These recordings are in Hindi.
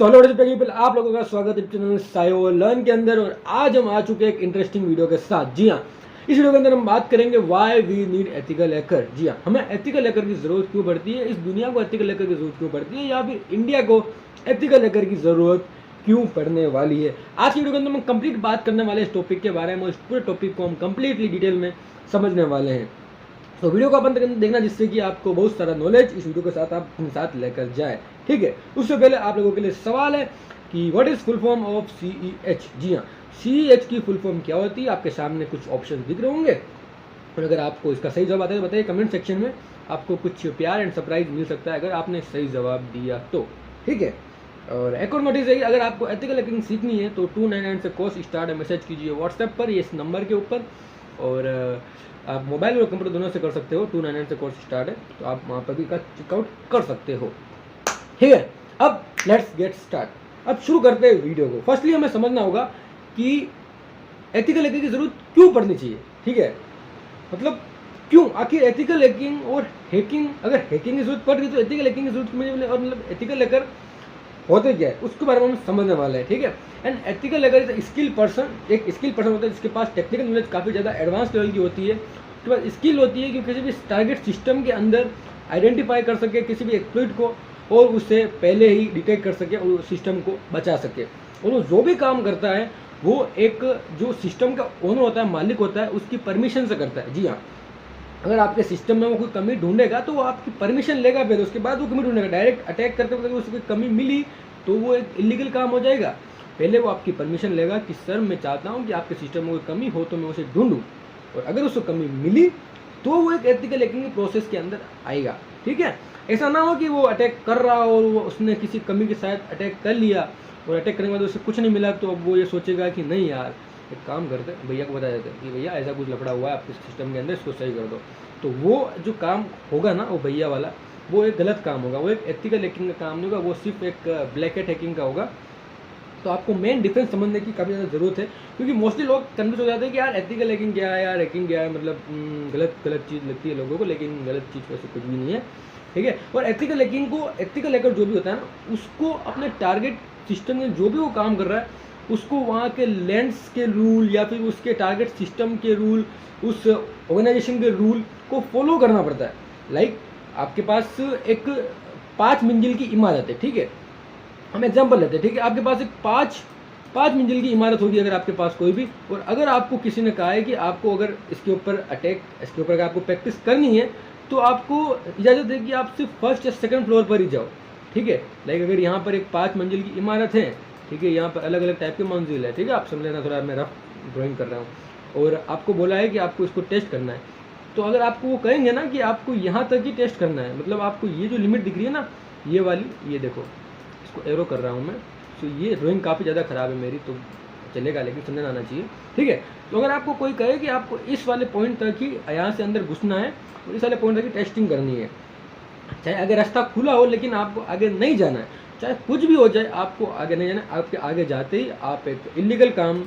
तो हेलो पीपल, आप लोगों का स्वागत है चैनल सायो लर्न के अंदर। और आज हम आ चुके हैं एक इंटरेस्टिंग वीडियो के साथ। जी हाँ, इस वीडियो के अंदर हम बात करेंगे why we need ethical hacker. जी हाँ, हमें एथिकल हैकर की जरूरत क्यों पड़ती है, इस दुनिया को एथिकल हैकर की जरूरत क्यों पड़ती है, या फिर इंडिया को एथिकल हैकर की जरूरत क्यों पड़ने वाली है। आज की वीडियो के अंदर हम कंप्लीट बात करने वाले इस टॉपिक के बारे में। इस पूरे टॉपिक को हम कंप्लीटली डिटेल में समझने वाले हैं। तो वीडियो को अपन देखना जिससे कि आपको बहुत सारा नॉलेज इस वीडियो के साथ आप अपने साथ लेकर जाए। ठीक है, उससे पहले आप लोगों के लिए सवाल है कि what is full form of CEH। जी हाँ, CEH की फुल फॉर्म क्या होती है। आपके सामने कुछ ऑप्शन दिख रहे होंगे, और अगर आपको इसका सही जवाब आता है तो बताइए कमेंट सेक्शन में। आपको कुछ प्यार एंड सरप्राइज मिल सकता है अगर आपने सही जवाब दिया तो। ठीक है, और एक और नोटिस है कि अगर आपको एथिकल हैकिंग सीखनी है तो 299 से कोर्स स्टार्ट मैसेज कीजिए व्हाट्सएप पर, इस नंबर के ऊपर। और आप मोबाइल और कंप्यूटर दोनों से कर सकते हो। 299 से कोर्स स्टार्ट है, तो आप वहाँ पर भी का चेकआउट कर सकते हो। ठीक है, अब लेट्स गेट स्टार्ट। अब शुरू करते हैं वीडियो को। फर्स्टली हमें समझना होगा कि एथिकल हैकिंग की जरूरत क्यों पड़नी चाहिए। ठीक है, मतलब क्यों, आखिर एथिकल हैकिंग और हैकिंग, अगर हैकिंग की जरूरत पड़ रही तो एथिकल हैकिंग की जरूरत मुझे, और मतलब एथिकल हैकर होते क्या है उसके बारे में हम समझने वाले हैं। ठीक है, and ethical hacker is skill person, एक स्किल पर्सन होता है जिसके पास टेक्निकल नॉलेज काफ़ी ज़्यादा एडवांस लेवल की होती है। उसके पास स्किल होती है कि किसी भी टारगेट सिस्टम के अंदर आइडेंटिफाई कर सके किसी भी एक्सप्लॉइट को, और उससे पहले ही डिटेक्ट कर सके और सिस्टम को बचा सके। और वो जो भी काम करता है वो एक जो सिस्टम का ओनर होता है, मालिक होता है, उसकी परमिशन से करता है। जी हाँ, अगर आपके सिस्टम में वो कोई कमी ढूंढेगा तो वो आपकी परमिशन लेगा पहले, उसके बाद वो कमी ढूंढेगा। डायरेक्ट अटैक करते वक्त उसको कोई कमी मिली तो वो एक इलीगल काम हो जाएगा। पहले वो आपकी परमिशन लेगा कि सर मैं चाहता हूँ कि आपके सिस्टम में कोई कमी हो तो मैं उसे ढूंढूँ, और अगर उसको कमी मिली तो वो एक एथिकल हैकिंग प्रोसेस के अंदर आएगा। ठीक है, ऐसा ना हो कि वो अटैक कर रहा हो और वो उसने किसी कमी के साथ अटैक कर लिया और अटैक करने के बाद उसे कुछ नहीं मिला, तो अब वो ये सोचेगा कि नहीं यार एक काम करते, भैया को बता देते कि भैया ऐसा कुछ लफड़ा हुआ है आपके सिस्टम के अंदर, इसको सही कर दो। तो वो जो काम होगा ना वो भैया वाला, वो एक गलत काम होगा, वो एक एथिकल हैकिंग का काम नहीं होगा, वो सिर्फ एक ब्लैक हैट हैकिंग का होगा। तो आपको मेन डिफरेंस समझने की काफ़ी ज़्यादा ज़रूरत है, क्योंकि मोस्टली लोग कन्फ्यूज हो जाते हैं कि यार एथिकल हैकिंग क्या है, यार हैकिंग क्या है, मतलब गलत चीज़ लगती है लोगों को, लेकिन गलत चीज़ वैसे कुछ भी नहीं है। ठीक है, और एथिकल हैकिंग को, एथिकल हैकर जो भी होता है ना, उसको अपने टारगेट सिस्टम में जो भी वो काम कर रहा है उसको वहाँ के लेंस के रूल या फिर उसके टारगेट सिस्टम के रूल, उस ऑर्गेनाइजेशन के रूल को फॉलो करना पड़ता है। लाइक आपके पास एक 5 मंजिल की इमारत है। ठीक है, हम एग्जांपल लेते हैं। ठीक है, आपके पास एक पाँच मंजिल की इमारत होगी अगर आपके पास कोई भी, और अगर आपको किसी ने कहा है कि आपको अगर इसके ऊपर अगर आपको प्रैक्टिस करनी है तो आपको इजाज़त है कि आप सिर्फ फर्स्ट या सेकंड फ्लोर पर ही जाओ। ठीक है, लाइक अगर यहाँ पर एक 5 मंजिल की इमारत है, ठीक है, यहाँ पर अलग अलग टाइप के मंजिल है। ठीक है, आप समझ लेना, थोड़ा मैं रफ ड्राइंग कर रहा हूँ, और आपको बोला है कि आपको इसको टेस्ट करना है। तो अगर आपको वो कहेंगे ना कि आपको यहाँ तक ही टेस्ट करना है, मतलब आपको ये जो लिमिट दिख रही है ना, ये वाली, ये देखो, इसको एरो कर रहा हूँ मैं, तो ये ड्राइंग काफ़ी ज़्यादा ख़राब है मेरी, तो चलेगा लेकिन समझना आना चाहिए। ठीक है, तो अगर आपको कोई कहे कि आपको इस वाले पॉइंट तक ही यहाँ से अंदर घुसना है और इस वाले पॉइंट तक ही टेस्टिंग करनी है, चाहे अगर रास्ता खुला हो लेकिन आपको आगे नहीं जाना है, चाहे कुछ भी हो जाए आपको आगे नहीं जाना है। आपके आगे जाते ही आप एक इलीगल काम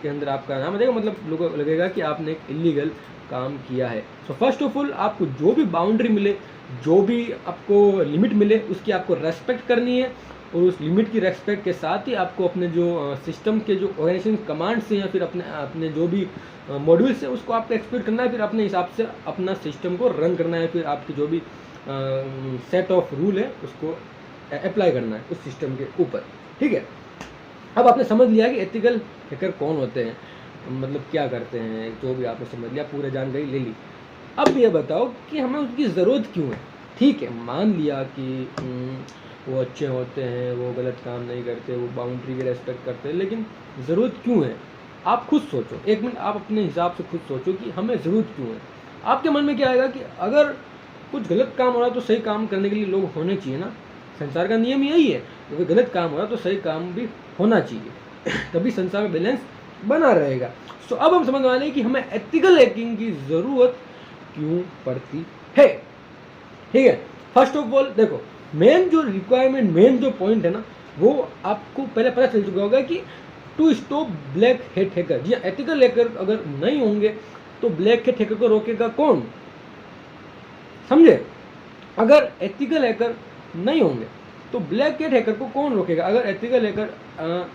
के अंदर आपका नाम आ जाएगा, मतलब लोगों को लगेगा कि आपने एक इलीगल काम किया है। सो फर्स्ट ऑफ ऑल आपको जो भी बाउंड्री मिले, जो भी आपको लिमिट मिले, उसकी आपको रेस्पेक्ट करनी है, और उस लिमिट की रेस्पेक्ट के साथ ही आपको अपने जो सिस्टम के जो ऑर्गेनाइजेशन कमांड्स हैं या फिर अपने जो भी मॉड्यूल्स हैं उसको आपको एक्सप्लोर करना है, फिर अपने हिसाब से अपना सिस्टम को रन करना है, फिर आपकी जो भी सेट ऑफ रूल है उसको अप्लाई करना है उस सिस्टम के ऊपर। ठीक है, अब आपने समझ लिया कि एथिकल हैकर कौन होते हैं, मतलब क्या करते हैं, जो भी आपने समझ लिया, पूरी जानकारी ले ली। अब ये बताओ कि हमें उसकी ज़रूरत क्यों है। ठीक है, मान लिया कि वो अच्छे होते हैं, वो गलत काम नहीं करते, वो बाउंड्री की रेस्पेक्ट करते हैं, लेकिन ज़रूरत क्यों है। आप खुद सोचो, एक मिनट आप अपने हिसाब से खुद सोचो कि हमें ज़रूरत क्यों है। आपके मन में क्या आएगा कि अगर कुछ गलत काम हो रहा है तो सही काम करने के लिए लोग होने चाहिए ना, संसार का नियम यही है, अगर गलत काम हो रहा है तो सही काम भी होना चाहिए, तभी संसार में बैलेंस बना रहेगा। सो अब हम समझ वाले हैं कि हमें एथिकल हैकिंग की ज़रूरत क्यों पड़ती है। ठीक है, फर्स्ट ऑफ ऑल देखो, मेन जो रिक्वायरमेंट, मेन जो पॉइंट है ना, वो आपको पहले पता चल चुका होगा कि to stop black hat hacker. जी, एथिकल हैकर अगर नहीं होंगे तो ब्लैक हैट हैकर को रोकेगा कौन, समझे। अगर एथिकल हैकर नहीं होंगे तो ब्लैक हैट हैकर को कौन रोकेगा? अगर एथिकल हैकर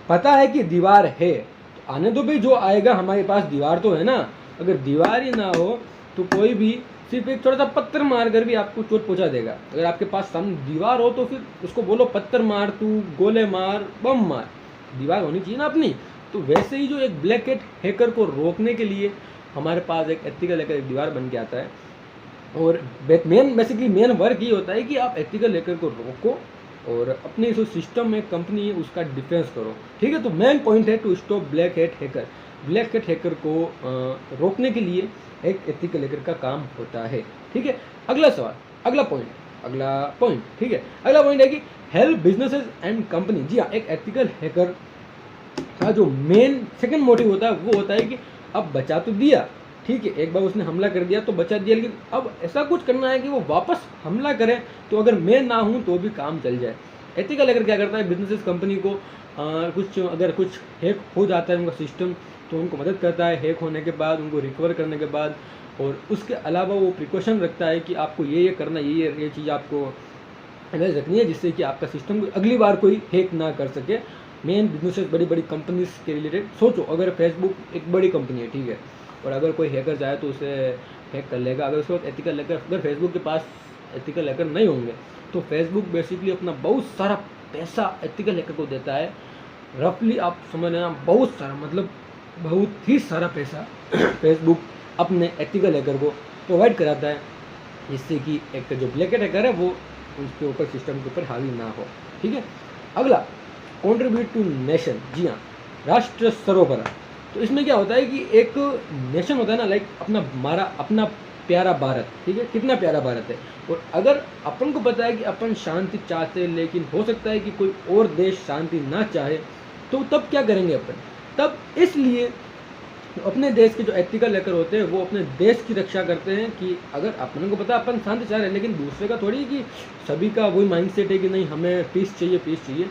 पता है कि दीवार है तो आने दो भाई, जो आएगा, हमारे पास दीवार तो है ना। अगर दीवार ही ना हो तो कोई भी सिर्फ एक छोटा सा पत्थर मार कर भी आपको चोट पहुंचा देगा। अगर आपके पास सामने दीवार हो तो फिर उसको बोलो पत्थर मार, तू गोले मार, बम मार, दीवार होनी चाहिए ना अपनी। तो वैसे ही जो एक ब्लैक हैट हैकर को रोकने के लिए हमारे पास एक एथिकल हैकर एक दीवार बन के आता है। और बेसिकली मेन वर्क ये होता है कि आप एथिकल हैकर को रोको और अपने जो सिस्टम में कंपनी है उसका डिफेंस करो, ठीक है। तो मेन पॉइंट है to stop black hat hacker. Black hat hacker को रोकने के लिए एक एथिकल हैकर का काम होता है, ठीक है। अगला सवाल, अगला पॉइंट, ठीक है। अगला पॉइंट है कि हेल्प बिजनेसेस एंड कंपनी। जी हाँ, एक एथिकल हैकर का जो मेन सेकंड मोटिव होता है वो होता है कि अब बचा तो दिया, ठीक है, एक बार उसने हमला कर दिया तो बचा दिया, लेकिन अब ऐसा कुछ करना है कि वो वापस हमला करे तो अगर मैं ना हूं तो भी काम चल जाए। एथिकल हैकर क्या करता है, बिजनेसेस कंपनी को अगर कुछ हैक हो जाता है उनका सिस्टम तो उनको मदद करता है हैक होने के बाद, उनको रिकवर करने के बाद। और उसके अलावा वो प्रिकॉशन रखता है कि आपको ये करना, ये चीज़ आपको एनालाइज रखनी है जिससे कि आपका सिस्टम अगली बार कोई हैक ना कर सके। मेन बिजनेसेस, बड़ी बड़ी कंपनीज के रिलेटेड सोचो, अगर फेसबुक एक बड़ी कंपनी है, ठीक है, और अगर कोई हैकर जाए तो उसे हैक कर लेगा। अगर उसके बाद एथिकल हैकर, अगर फेसबुक के पास एथिकल हैकर नहीं होंगे तो फेसबुक बेसिकली अपना बहुत सारा पैसा एथिकल हैकर को देता है। रफली आप समझ लेना, बहुत सारा, मतलब बहुत ही सारा पैसा फेसबुक अपने एथिकल हैकर को प्रोवाइड कराता है जिससे कि एक जो ब्लैक हैट हैकर है वो उसके ऊपर, सिस्टम के ऊपर हावी ना हो, ठीक है। अगला, कॉन्ट्रीब्यूट टू नेशन। जी हाँ, राष्ट्र सरोवर। तो इसमें क्या होता है कि एक नेशन होता है ना, लाइक अपना प्यारा भारत, ठीक है, कितना प्यारा भारत है। और अगर अपन को पता है कि अपन शांति चाहते हैं लेकिन हो सकता है कि कोई और देश शांति ना चाहे, तो तब क्या करेंगे अपन? तब इसलिए अपने देश के जो एथिकल हैकर होते हैं वो अपने देश की रक्षा करते हैं कि अगर अपन को पता है अपन शांति चाह रहे हैं, लेकिन दूसरे का थोड़ी कि सभी का वही माइंडसेट है कि नहीं हमें पीस चाहिए,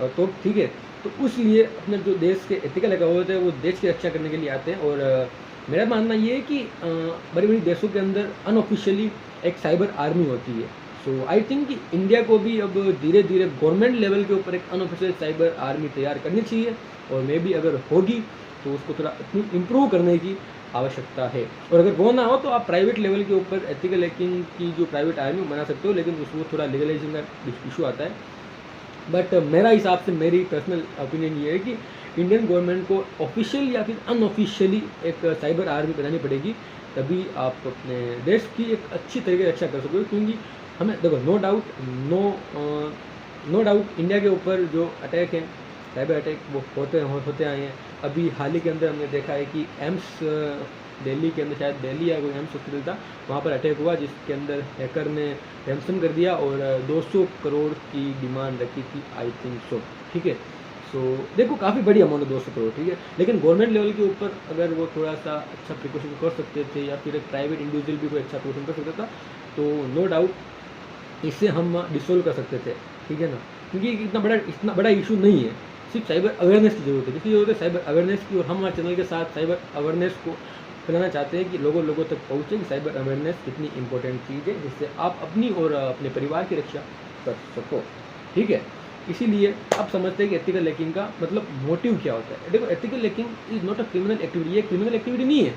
तो ठीक है। तो उसलिए अपने जो देश के एथिकल हैकर होते हैं वो देश की रक्षा करने के लिए आते हैं। और मेरा मानना ये है कि बड़ी बड़ी देशों के अंदर अनऑफिशियली एक साइबर आर्मी होती है। सो आई थिंक कि इंडिया को भी अब धीरे धीरे गवर्नमेंट लेवल के ऊपर एक अनऑफिशियल साइबर आर्मी तैयार करनी चाहिए, और मे भी अगर होगी तो उसको थोड़ा इम्प्रूव करने की आवश्यकता है। और अगर वो ना हो तो आप प्राइवेट लेवल के ऊपर एथिकल हैकिंग की जो प्राइवेट आर्मी बना सकते हो, लेकिन उसमें थोड़ा लीगलाइजेशन का इशू आता है। बट मेरा हिसाब से, मेरी पर्सनल ओपिनियन ये है कि इंडियन गवर्नमेंट को ऑफिशियल या फिर अनऑफिशियली एक साइबर आर्मी बनानी पड़ेगी, तभी आप अपने देश की एक अच्छी तरीके से रक्षा कर सकोगे। क्योंकि हमें देखो, नो डाउट इंडिया के ऊपर जो अटैक है, साइबर अटैक, वो होते आए हैं। अभी हाल ही के अंदर हमने देखा है कि एम्स दिल्ली के अंदर, शायद दिल्ली या कोई एम्स हॉस्पिटल था, वहाँ पर अटैक हुआ जिसके अंदर हैकर ने रैंसम कर दिया और 200 करोड़ की डिमांड रखी थी, आई थिंक सो, ठीक है। सो देखो, काफ़ी बड़ी अमाउंट है 200 करोड़, ठीक है। लेकिन गवर्नमेंट लेवल के ऊपर अगर वो थोड़ा सा अच्छा प्रिकॉशन कर सकते थे या फिर एक प्राइवेट इंडिविजुअल भी कोई अच्छा प्रिकॉशन कर सकता था तो नो डाउट इससे हम डिसोल्व कर सकते थे, ठीक है ना। क्योंकि इतना बड़ा इशू नहीं है, सिर्फ साइबर अवेयरनेस की जरूरत है। किसकी जरूरत है? साइबर अवेयरनेस की। और हम हमारे चैनल के साथ साइबर अवेयरनेस को फैलाना चाहते हैं कि लोगों तक पहुँचे कि साइबर अवेयरनेस कितनी इंपॉर्टेंट चीज़ है जिससे आप अपनी और अपने परिवार की रक्षा कर सको, ठीक है। इसीलिए आप समझते हैं कि एथिकल हैकिंग का मतलब मोटिव क्या होता है। देखो, ethical hacking is not a criminal activity. ये क्रिमिनल एक्टिविटी नहीं है,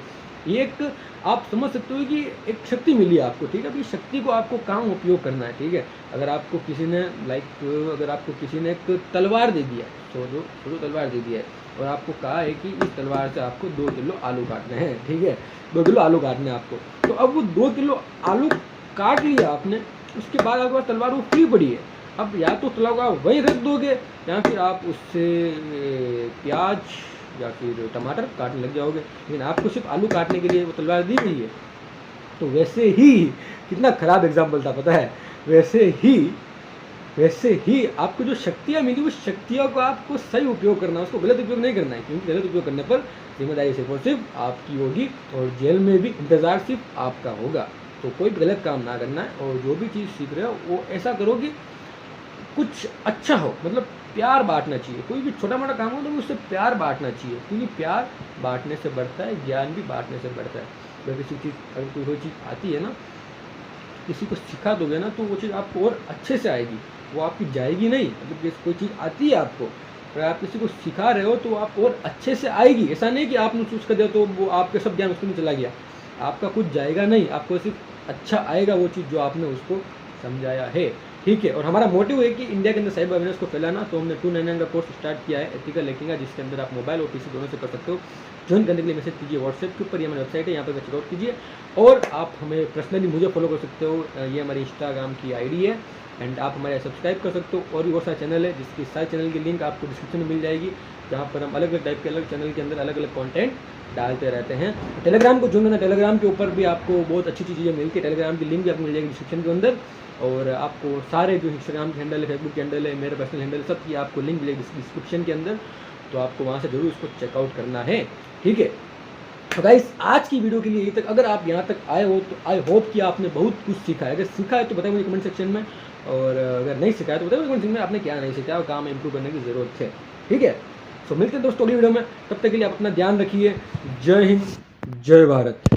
ये एक, आप समझ सकते हो कि एक शक्ति मिली है आपको, ठीक है। अभी शक्ति को आपको काम उपयोग करना है, ठीक है। अगर आपको किसी ने एक तलवार दे दिया, तो तलवार दे दिया है और आपको कहा है कि इस तलवार से आपको 2 किलो आलू काटने हैं, ठीक है, 2 किलो आलू काटने हैं आपको। तो अब वो 2 किलो आलू काट लिया आपने, उसके बाद आपके पास तलवार वो फ्री पड़ी है। अब या तो तलवार वहीं रख दोगे या फिर आप उससे प्याज या फिर टमाटर काटने लग जाओगे, लेकिन आपको सिर्फ आलू काटने के लिए वो तलवार दी गई है। तो वैसे ही, कितना खराब एग्जाम्पल था पता है, वैसे ही आपको जो शक्तियाँ मिली, उस शक्तियों को आपको सही उपयोग करना है, उसको गलत उपयोग नहीं करना है। क्योंकि गलत उपयोग करने पर जिम्मेदारी सिर्फ और सिर्फ आपकी होगी और जेल में भी इंतज़ार सिर्फ आपका होगा। तो कोई गलत काम ना करना है, और जो भी चीज़ सीख रहे हो वो ऐसा करो कि कुछ अच्छा हो, मतलब प्यार बांटना चाहिए। कोई भी छोटा मोटा काम हो तो उससे प्यार बांटना चाहिए, क्योंकि प्यार बांटने से बढ़ता है, ज्ञान भी बांटने से बढ़ता है। अगर किसी चीज़, अगर कोई चीज़ आती है ना किसी को सिखा दोगे ना तो वो चीज़ आपको और अच्छे से आएगी, वो आपकी जाएगी नहीं। मतलब जैसे कोई चीज़ आती है आपको, अगर आप किसी को सिखा रहे हो तो आपको और अच्छे से आएगी। ऐसा नहीं कि आपने उसका दिया तो वो आपके सब ज्ञान उसमें चला गया, आपका कुछ जाएगा नहीं, आपको सिर्फ अच्छा आएगा वो चीज़ जो आपने उसको समझाया है। ठीक है, और हमारा मोटिव है कि इंडिया के अंदर साइबर अवेयरनेस को फैलाना। तो हमने 299 का कोर्स स्टार्ट किया है एथिकल हैकिंग का, जिसके अंदर आप मोबाइल और पीसी दोनों से कर सकते हो। ज्वाइन करने के लिए मैसेज कीजिए व्हाट्सएप के ऊपर, ये हमारी वेबसाइट है, यहाँ पर चेकआउट कीजिए। और आप हमें पर्सनली मुझे फॉलो कर सकते हो, ये हमारी इंस्टाग्राम की आईडी है। एंड आप हमारे सब्सक्राइब कर सकते हो, और भी बहुत सारे चैनल है जिसकी सारे चैनल की लिंक आपको डिस्क्रिप्शन में मिल जाएगी, जहाँ पर हम अलग अलग टाइप के अलग चैनल के अंदर अलग अलग कंटेंट डालते रहते हैं। टेलीग्राम को ज्वाइन करना, टेलीग्राम के ऊपर भी आपको बहुत अच्छी चीज़ें मिलती है, टेलीग्राम की लिंक भी आपको मिल जाएगी डिस्क्रिप्शन के अंदर। और आपको सारे जो इंस्टाग्राम के हैंडल है, फेसबुक के हैंडल है, मेरे पर्सनल हैंडल, सब की आपको लिंक मिलेगी डिस्क्रिप्शन के अंदर, तो आपको वहाँ से जरूर इसको चेकआउट करना है। ठीक है, तो गाइस आज की वीडियो के लिए यही तक। अगर आप यहाँ तक आए हो तो आई होप कि आपने बहुत कुछ सीखा है। अगर सीखा है तो बताइए मुझे कमेंट सेक्शन में, और अगर नहीं सीखा है तो बताइए कमेंट सेक्शन में आपने क्या नहीं सीखा और काम इंप्रूव करने की ज़रूरत है। ठीक है, तो मिलते हैं दोस्तों अगली वीडियो में, तब तक के लिए आप अपना ध्यान रखिए। जय हिंद, जय भारत।